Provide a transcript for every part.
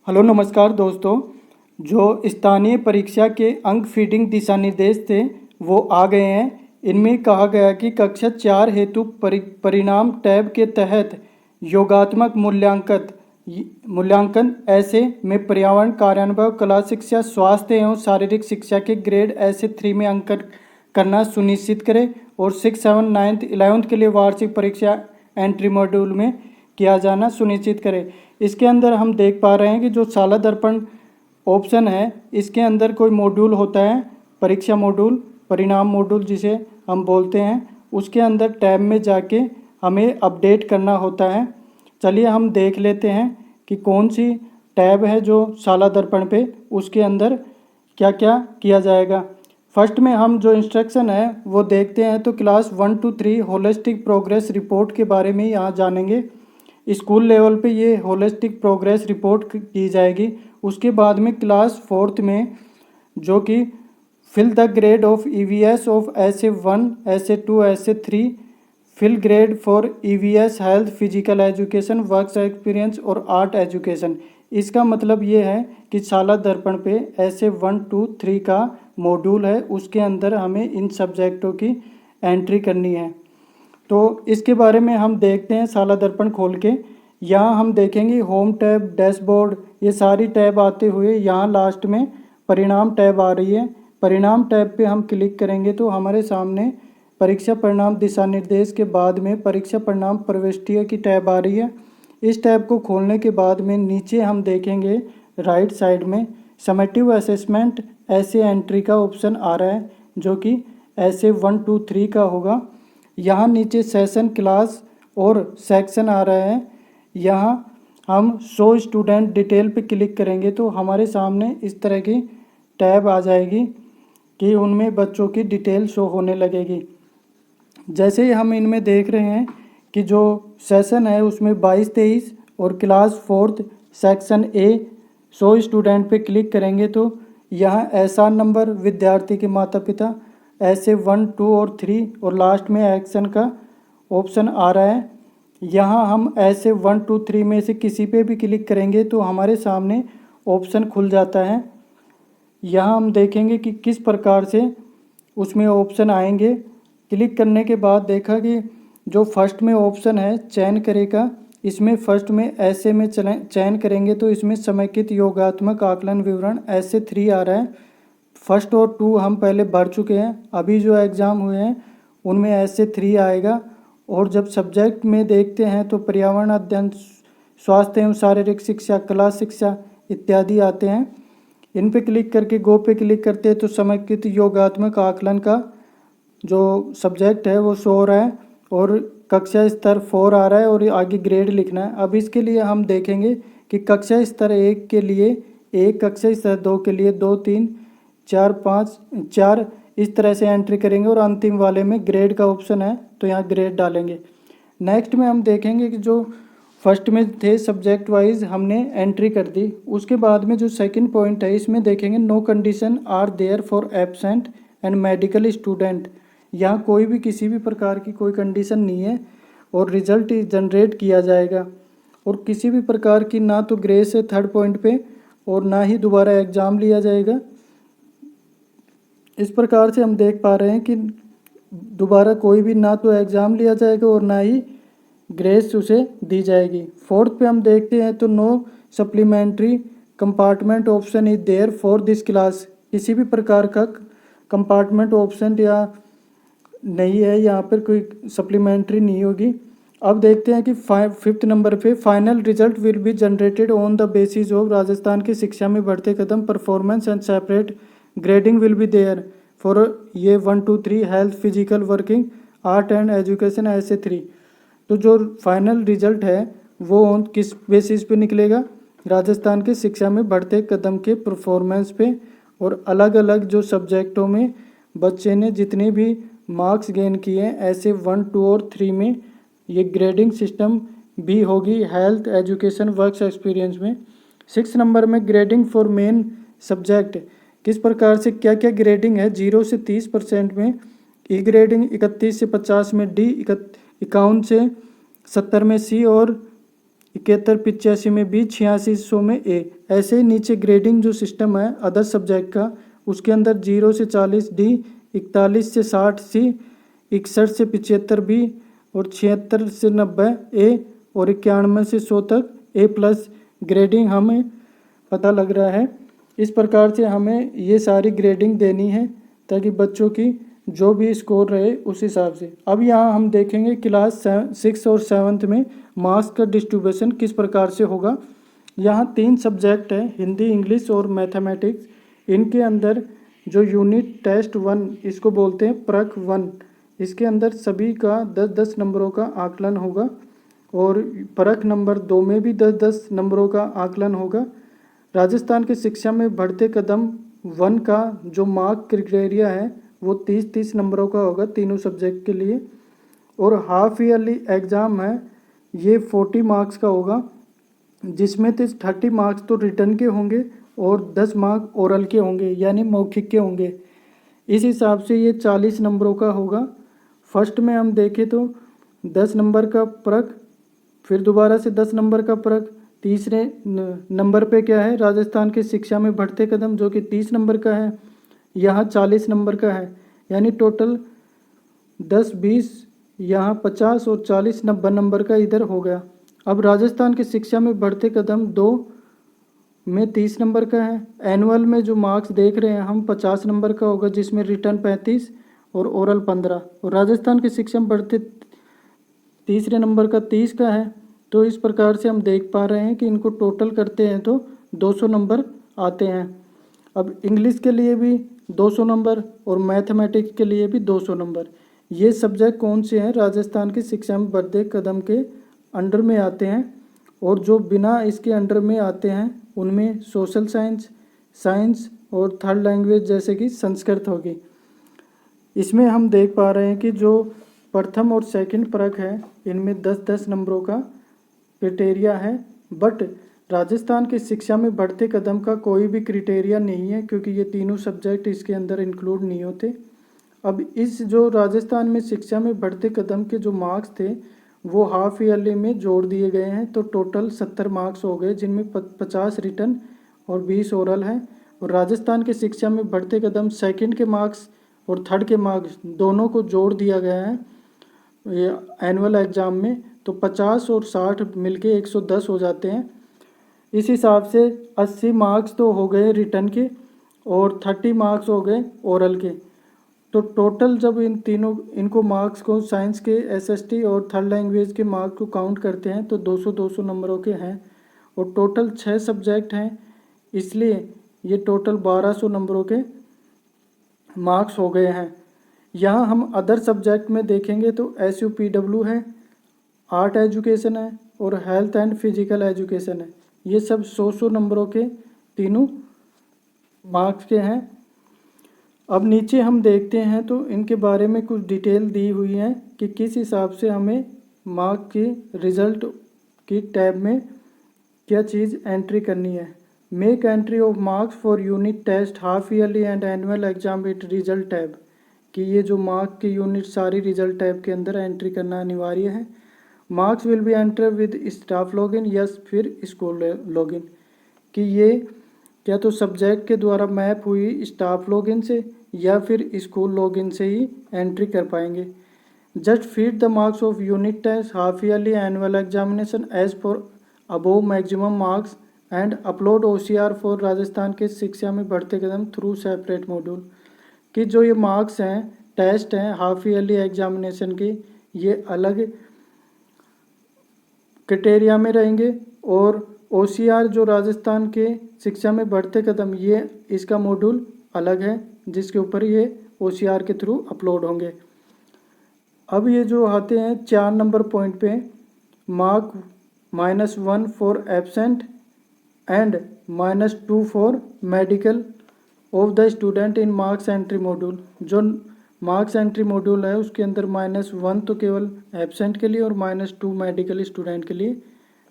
Hello नमस्कार दोस्तों। जो स्थानीय परीक्षा के अंक फीडिंग दिशा निर्देश थे वो आ गए हैं। इनमें कहा गया कि कक्षा 4 हेतु परिणाम टैब के तहत योगात्मक मूल्यांकन ऐसे में पर्यावरण कार्यान्वयन कला शिक्षा स्वास्थ्य एवं शारीरिक शिक्षा के ग्रेड ऐसे 3 में अंकन करना सुनिश्चित करें और 6, 7, 9, 11 के लिए वार्षिक परीक्षा एंट्री मॉड्यूल में किया जाना सुनिश्चित करें। इसके अंदर हम देख पा रहे हैं कि जो शाला दर्पण ऑप्शन है इसके अंदर कोई मॉड्यूल होता है, परीक्षा मॉड्यूल, परिणाम मॉड्यूल जिसे हम बोलते हैं, उसके अंदर टैब में जाके हमें अपडेट करना होता है। चलिए हम देख लेते हैं कि कौन सी टैब है जो शाला दर्पण पे उसके अंदर क्या क्या किया जाएगा। फर्स्ट में हम जो इंस्ट्रक्शन है वो देखते हैं तो class 1 to 3 holistic progress report के बारे में यहाँ जानेंगे। स्कूल लेवल पे ये होलिस्टिक प्रोग्रेस रिपोर्ट की जाएगी। उसके बाद में क्लास 4th में जो कि fill the grade of EVS of SA1, SA2, SA3, fill grade for EVS health, physical education, work experience और आर्ट एजुकेशन। इसका मतलब ये है कि शाला दर्पण पे SA1, 2, 3 का मॉड्यूल है, उसके अंदर हमें इन सब्जेक्टों की एंट्री करनी है। तो इसके बारे में हम देखते हैं शाला दर्पण खोल के। यहाँ हम देखेंगे होम टैब, डैशबोर्ड, ये सारी टैब आते हुए यहाँ लास्ट में परिणाम टैब आ रही है। परिणाम टैब पे हम क्लिक करेंगे तो हमारे सामने परीक्षा परिणाम दिशा निर्देश के बाद में परीक्षा परिणाम प्रविष्टियाँ की टैब आ रही है। इस टैब को खोलने के बाद में नीचे हम देखेंगे राइट साइड में समेटिव असेसमेंट ऐसे एंट्री का ऑप्शन आ रहा है जो कि SA1, 2, 3 का होगा। यहाँ नीचे सेशन, क्लास और सेक्शन आ रहा है। यहाँ हम शो स्टूडेंट डिटेल पे क्लिक करेंगे तो हमारे सामने इस तरह की टैब आ जाएगी कि उनमें बच्चों की डिटेल शो होने लगेगी। जैसे ही हम इनमें देख रहे हैं कि जो सेशन है उसमें 22, 23 और class 4th section A show student पे क्लिक करेंगे तो यहाँ एहसान नंबर, विद्यार्थी के माता पिता, SA1, 2 और 3 और लास्ट में एक्शन का ऑप्शन आ रहा है। यहाँ हम SA1, 2, 3 में से किसी पे भी क्लिक करेंगे तो हमारे सामने ऑप्शन खुल जाता है। यहाँ हम देखेंगे कि किस प्रकार से उसमें ऑप्शन आएंगे। क्लिक करने के बाद देखा कि जो फर्स्ट में ऑप्शन है चयन करेगा, इसमें फर्स्ट में ऐसे में चयन करेंगे तो इसमें समेकित योगात्मक आकलन विवरण SA3 आ रहा है। फर्स्ट और 2 हम पहले भर चुके हैं, अभी जो एग्ज़ाम हुए हैं उनमें SA3 आएगा। और जब सब्जेक्ट में देखते हैं तो पर्यावरण अध्ययन, स्वास्थ्य एवं शारीरिक शिक्षा, कला शिक्षा इत्यादि आते हैं। इन पे क्लिक करके गो पे क्लिक करते हैं तो समेकित योगात्मक आकलन का जो सब्जेक्ट है वो शो हो रहा है और कक्षा स्तर 4 आ रहा है और आगे ग्रेड लिखना है। अब इसके लिए हम देखेंगे कि कक्षा स्तर 1 के लिए 1, कक्षा स्तर 2 के लिए 2, 3, 4, 5, 4 इस तरह से एंट्री करेंगे और अंतिम वाले में ग्रेड का ऑप्शन है तो यहाँ ग्रेड डालेंगे। नेक्स्ट में हम देखेंगे कि जो फर्स्ट में थे सब्जेक्ट वाइज हमने एंट्री कर दी। उसके बाद में जो सेकंड पॉइंट है इसमें देखेंगे no condition are there for absent and medical student. यहाँ कोई भी किसी भी प्रकार की कोई कंडीशन नहीं है और रिजल्ट जनरेट किया जाएगा और किसी भी प्रकार की ना तो ग्रेस है थर्ड पॉइंट पे और ना ही दोबारा एग्ज़ाम लिया जाएगा। इस प्रकार से हम देख पा रहे हैं कि दोबारा कोई भी ना तो एग्ज़ाम लिया जाएगा और ना ही ग्रेस उसे दी जाएगी। फोर्थ पे हम देखते हैं तो no supplementary compartment option is there for this class. किसी भी प्रकार का कंपार्टमेंट ऑप्शन या नहीं है, यहाँ पर कोई सप्लीमेंट्री नहीं होगी। अब देखते हैं कि 5th नंबर पे final result will be generated on the basis of Rajasthan की शिक्षा में बढ़ते कदम performance and separate grading will be there for ये 1, 2, 3 health, physical, working, art and education SA3। तो जो फाइनल रिजल्ट है वो किस बेसिस पे निकलेगा? राजस्थान की शिक्षा में बढ़ते कदम के परफॉर्मेंस पे और अलग अलग जो सब्जेक्टों में बच्चे ने जितने भी मार्क्स गेन किए हैं SA1, 2 और 3 में ये ग्रेडिंग सिस्टम भी होगी हेल्थ, एजुकेशन, वर्क एक्सपीरियंस में। 6 नंबर में ग्रेडिंग फॉर मेन सब्जेक्ट किस प्रकार से क्या क्या ग्रेडिंग है। 0 से 30% में ई ग्रेडिंग, 31 से 50 में डी, 51 से 70 में सी और 71 85 में बी, 86 100 में ए। ऐसे ही नीचे ग्रेडिंग जो सिस्टम है अदर सब्जेक्ट का, उसके अंदर 0 से 40 डी, 41 से 60 सी, 61 से 75 बी और 76 से 90 ए और 91 से 100 तक ए प्लस ग्रेडिंग हमें पता लग रहा है। इस प्रकार से हमें ये सारी ग्रेडिंग देनी है ताकि बच्चों की जो भी स्कोर रहे उस हिसाब से। अब यहाँ हम देखेंगे क्लास 6 और 7 में मार्क्स का डिस्ट्रीब्यूशन किस प्रकार से होगा। यहाँ 3 सब्जेक्ट हैं, हिंदी, इंग्लिश और मैथमेटिक्स। इनके अंदर जो यूनिट टेस्ट 1 इसको बोलते हैं प्रक 1, इसके अंदर सभी का 10-10 नंबरों का आकलन होगा और परख नंबर 2 में भी 10-10 नंबरों का आकलन होगा। राजस्थान की शिक्षा में बढ़ते कदम 1 का जो मार्क क्राइटेरिया है वो 30-30 नंबरों का होगा तीनों सब्जेक्ट के लिए। और हाफ ईयरली एग्ज़ाम है ये 40 मार्क्स का होगा, जिसमें 30 मार्क्स तो रिटर्न के होंगे और 10 मार्क ओरल के होंगे यानी मौखिक के होंगे। इस हिसाब से ये 40 नंबरों का होगा। फर्स्ट में हम देखें तो 10 नंबर का परख, फिर दोबारा से 10 नंबर का परख। तीसरे नंबर पे क्या है, राजस्थान की शिक्षा में बढ़ते कदम जो कि 30 नंबर का है, यहाँ 40 नंबर का है, यानी टोटल 10-20 यहाँ 50 और 40 90 नंबर का इधर हो गया। अब राजस्थान की शिक्षा में बढ़ते कदम 2 में 30 नंबर का है। एनुअल में जो मार्क्स देख रहे हैं हम 50 नंबर का होगा, जिसमें रिटर्न 35 और ओरल 15। और राजस्थान की शिक्षा में बढ़ते तीसरे नंबर का 30 का है। तो इस प्रकार से हम देख पा रहे हैं कि इनको टोटल करते हैं तो 200 नंबर आते हैं। अब इंग्लिश के लिए भी 200 नंबर और मैथमेटिक्स के लिए भी 200 नंबर। ये सब्जेक्ट कौन से हैं, राजस्थान की शिक्षा में बढ़ते कदम के अंडर में आते हैं। और जो बिना इसके अंडर में आते हैं उनमें सोशल साइंस, साइंस और थर्ड लैंग्वेज जैसे कि संस्कृत होगी। इसमें हम देख पा रहे हैं कि जो प्रथम और सेकंड परख है इनमें 10-10 नंबरों का क्राइटेरिया है। बट राजस्थान की शिक्षा में बढ़ते कदम का कोई भी क्राइटेरिया नहीं है, क्योंकि ये तीनों सब्जेक्ट इसके अंदर इंक्लूड नहीं होते। अब इस जो राजस्थान में शिक्षा में बढ़ते कदम के जो मार्क्स थे वो हाफ ईयरली में जोड़ दिए गए हैं, तो टोटल 70 मार्क्स हो गए, जिनमें 50 रिटर्न और 20 ओरल है। और राजस्थान की शिक्षा में बढ़ते कदम सेकंड के मार्क्स और थर्ड के मार्क्स दोनों को जोड़ दिया गया है ये एनुअल एग्ज़ाम में, तो 50 और 60 मिलके 110 हो जाते हैं। इस हिसाब से 80 मार्क्स तो हो गए रिटर्न के और 30 मार्क्स हो गए ओरल के। तो टोटल जब इनको मार्क्स को साइंस के एसएसटी और थर्ड लैंग्वेज के मार्क्स को काउंट करते हैं तो 200-200 नंबरों के हैं। और टोटल 6 सब्जेक्ट हैं, इसलिए ये टोटल 1200 नंबरों के मार्क्स हो गए हैं। यहाँ हम अदर सब्जेक्ट में देखेंगे तो SUPW है, आर्ट एजुकेशन है और हेल्थ एंड फिजिकल एजुकेशन है। ये सब 100-100 नंबरों के तीनों मार्क्स के हैं। अब नीचे हम देखते हैं तो इनके बारे में कुछ डिटेल दी हुई है कि किस हिसाब से हमें मार्क की रिज़ल्ट की टैब में क्या चीज़ एंट्री करनी है। Make entry of marks for unit test half yearly and annual exam with result tab, कि ये जो मार्क की यूनिट सारी रिजल्ट टैब के अंदर एंट्री करना अनिवार्य है। Marks will be enter with staff login, yes फिर स्कूल लॉगिन, कि ये क्या तो सब्जेक्ट के द्वारा मैप हुई स्टाफ लॉगिन से या फिर स्कूल लॉगिन से ही एंट्री कर पाएंगे। Just feed the marks of unit test half yearly annual examination as for above maximum marks and upload OCR for Rajasthan के शिक्षा में बढ़ते कदम थ्रू सेपरेट मॉड्यूल, कि जो ये मार्क्स हैं टेस्ट हैं हाफ ईयरली एग्जामिनेशन के, ये अलग क्राइटेरिया में रहेंगे और OCR जो राजस्थान के शिक्षा में बढ़ते कदम ये इसका मॉड्यूल अलग है, जिसके ऊपर ये OCR के थ्रू अपलोड होंगे। अब ये जो आते हैं 4 नंबर पॉइंट पे, mark -1 for absent and -2 for medical of the student in marks entry module. जो मार्क्स एंट्री मॉड्यूल है उसके अंदर -1 तो केवल एब्सेंट के लिए और -2 मेडिकल स्टूडेंट के लिए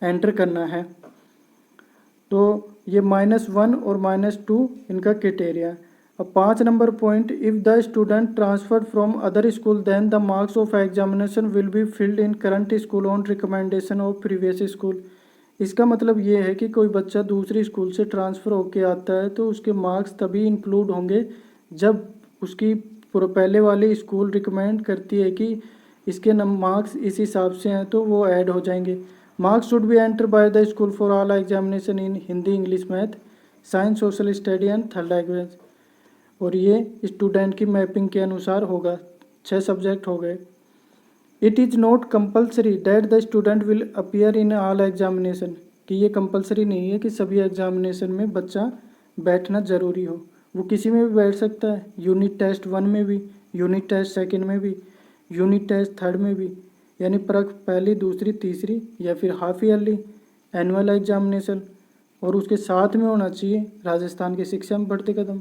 एंटर करना है। तो ये -1 और -2 इनका क्राइटेरिया। अब 5 number point, if the student transferred from other school then the marks of examination will be filled in current school on recommendation of previous school, इसका मतलब ये है कि कोई बच्चा दूसरी स्कूल से ट्रांसफ़र होके आता है तो उसके मार्क्स तभी इंक्लूड होंगे जब उसकी पहले वाली स्कूल रिकमेंड करती है कि इसके मार्क्स इस हिसाब से हैं तो वो ऐड हो जाएंगे। Marks should be enter by the school for all examination in Hindi, English, math, science, social study and third language. और ये स्टूडेंट की मैपिंग के अनुसार होगा। 6 सब्जेक्ट हो गए। It is not compulsory that the student will appear in all examination, कि ये कंपल्सरी नहीं है कि सभी एग्जामिनेशन में बच्चा बैठना ज़रूरी हो। वो किसी में भी बैठ सकता है, यूनिट टेस्ट 1 में भी, यूनिट टेस्ट 2 में भी, यूनिट टेस्ट 3 में भी, यानी परख पहली, दूसरी, तीसरी, या फिर हाफ ईयरली, एनुअल एग्जामिनेशन। और उसके साथ में होना चाहिए राजस्थान की शिक्षा में बढ़ते कदम।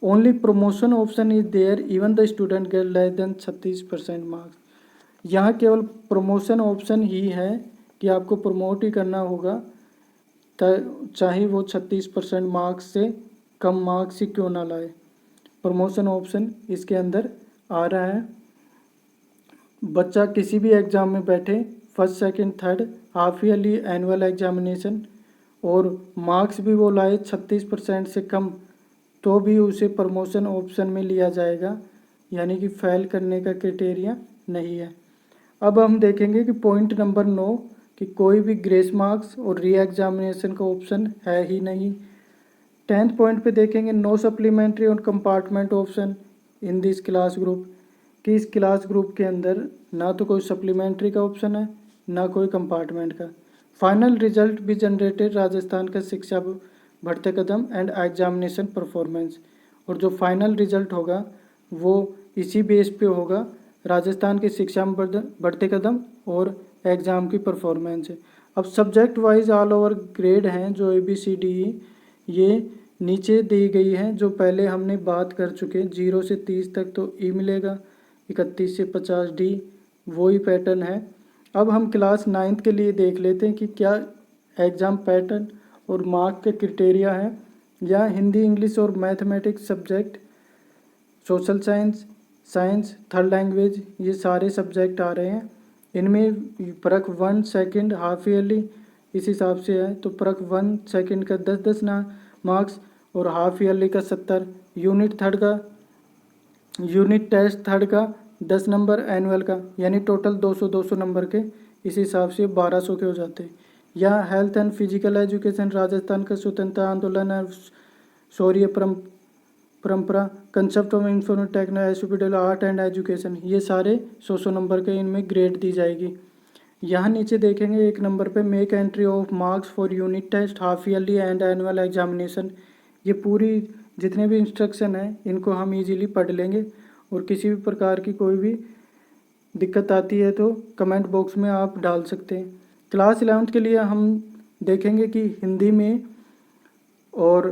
Only promotion option is there even the student get less than 36% marks. यहाँ केवल प्रमोशन ऑप्शन ही है कि आपको प्रमोट ही करना होगा, चाहे वो 36% मार्क्स से कम मार्क्स ही क्यों ना लाए। प्रमोशन ऑप्शन इसके अंदर आ रहा है। बच्चा किसी भी एग्ज़ाम में बैठे, first, second, third, half yearly, annual examination, और मार्क्स भी वो लाए 36% से कम, तो भी उसे प्रमोशन ऑप्शन में लिया जाएगा, यानी कि फेल करने का क्राइटेरिया नहीं है। अब हम देखेंगे कि पॉइंट नंबर 9 कि कोई भी ग्रेस मार्क्स और री एग्जामिनेशन का ऑप्शन है ही नहीं। 10th पॉइंट पे देखेंगे नो सप्लीमेंट्री और compartment option in this class group, कि इस क्लास ग्रुप के अंदर ना तो कोई सप्लीमेंट्री का ऑप्शन है ना कोई कंपार्टमेंट का। फाइनल रिजल्ट भी जनरेटेड राजस्थान का शिक्षा बढ़ते कदम एंड एग्जामिनेशन परफॉर्मेंस, और जो फाइनल रिजल्ट होगा वो इसी बेस पे होगा, राजस्थान की शिक्षा में बढ़ते कदम और एग्ज़ाम की परफॉर्मेंस है। अब subject wise all over grade हैं जो ABCDE, ये नीचे दी गई हैं जो पहले हमने बात कर चुके। 0 से 30 तक तो E मिलेगा, 31 से 50 D, वही पैटर्न है। अब हम क्लास 9th के लिए देख लेते हैं कि क्या एग्ज़ाम पैटर्न और मार्क के क्राइटेरिया है। या हिंदी, इंग्लिश और mathematics subject, social science, science, third language, ये सारे सब्जेक्ट आ रहे हैं। इनमें परख 1, सेकंड, हाफ ईयरली इस हिसाब से है, तो परख 1 सेकंड का 10-10 मार्क्स और हाफ ईयरली का 70, यूनिट टेस्ट थर्ड का 10 नंबर, एनुअल का यानी टोटल 200-200 नंबर के, इस हिसाब से 1200 के हो जाते हैं। या health and physical education, Rajasthan का स्वतंत्रता आंदोलन और शौर्य परंपरा, concept of information technology, art and education, ये सारे 100 नंबर के इनमें ग्रेड दी जाएगी। यहाँ नीचे देखेंगे 1 नंबर पे make entry of marks for unit test, half yearly and annual examination. ये पूरी जितने भी इंस्ट्रक्शन हैं इनको हम इजीली पढ़ लेंगे, और किसी भी प्रकार की कोई भी दिक्कत आती है तो कमेंट बॉक्स में आप डाल सकते हैं। क्लास 11th के लिए हम देखेंगे कि हिंदी में और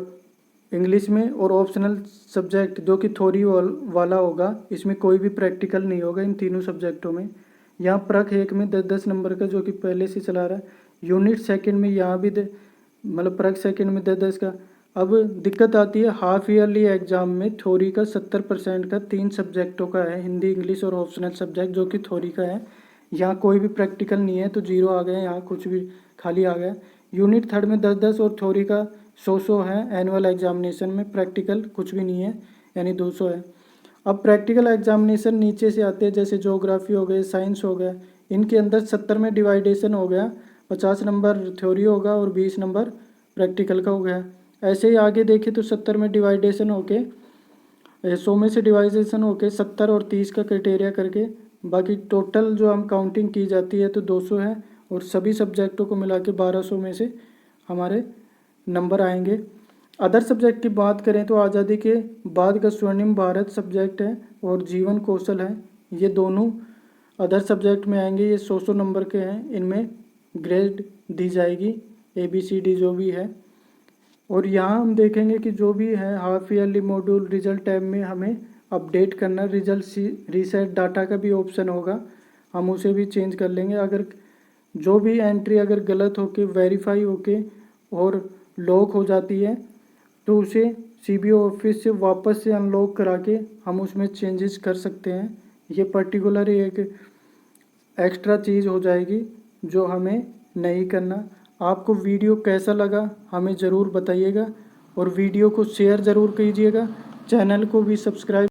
इंग्लिश में और ऑप्शनल सब्जेक्ट जो कि थ्योरी वाला होगा, इसमें कोई भी प्रैक्टिकल नहीं होगा इन तीनों सब्जेक्टों में। यहाँ परख 1 में 10-10 नंबर का जो कि पहले से चला रहा है, यूनिट सेकंड में यहाँ भी मतलब परख सेकंड में 10-10 का। अब दिक्कत आती है हाफ ईयरली एग्जाम में थ्योरी का 70% का 3 सब्जेक्टों का है, हिंदी, इंग्लिश और ऑप्शनल सब्जेक्ट जो कि थ्योरी का है। यहाँ कोई भी प्रैक्टिकल नहीं है तो 0 आ गया, यहाँ कुछ भी खाली आ गया। यूनिट थर्ड में 10-10 और थ्योरी का 100 है। एनुअल एग्जामिनेशन में प्रैक्टिकल कुछ भी नहीं है, यानी 200 है। अब प्रैक्टिकल एग्जामिनेशन नीचे से आते हैं, जैसे ज्योग्राफी हो गए, साइंस हो गया, इनके अंदर 70 में डिवाइडेशन हो गया, 50 नंबर थ्योरी होगा और 20 नंबर प्रैक्टिकल का हो गया। ऐसे ही आगे देखें तो 70 में डिवाइडेशन होके 100 में से डिवाइडेशन होके 70 और 30 का क्राइटेरिया करके, बाकी टोटल जो हम काउंटिंग की जाती है तो 200 है, और सभी सब्जेक्टों को मिला के 1200 में से हमारे नंबर आएंगे। अदर सब्जेक्ट की बात करें तो आज़ादी के बाद का स्वर्णिम भारत सब्जेक्ट है और जीवन कौशल है, ये दोनों अदर सब्जेक्ट में आएंगे। ये 100 नंबर के हैं, इनमें ग्रेड दी जाएगी ABCD जो भी है। और यहाँ हम देखेंगे कि जो भी है half yearly module result tab में हमें अपडेट करना, रिजल्ट रीसेट डाटा का भी ऑप्शन होगा, हम उसे भी चेंज कर लेंगे। अगर जो भी एंट्री अगर गलत होके वेरीफाई होके और लॉक हो जाती है तो उसे CBO ऑफिस से वापस से अनलॉक करा के हम उसमें चेंजेस कर सकते हैं। ये पर्टिकुलर एक एक्स्ट्रा चीज़ हो जाएगी जो हमें नहीं करना। आपको वीडियो कैसा लगा हमें ज़रूर बताइएगा और वीडियो को शेयर ज़रूर कीजिएगा, चैनल को भी सब्सक्राइब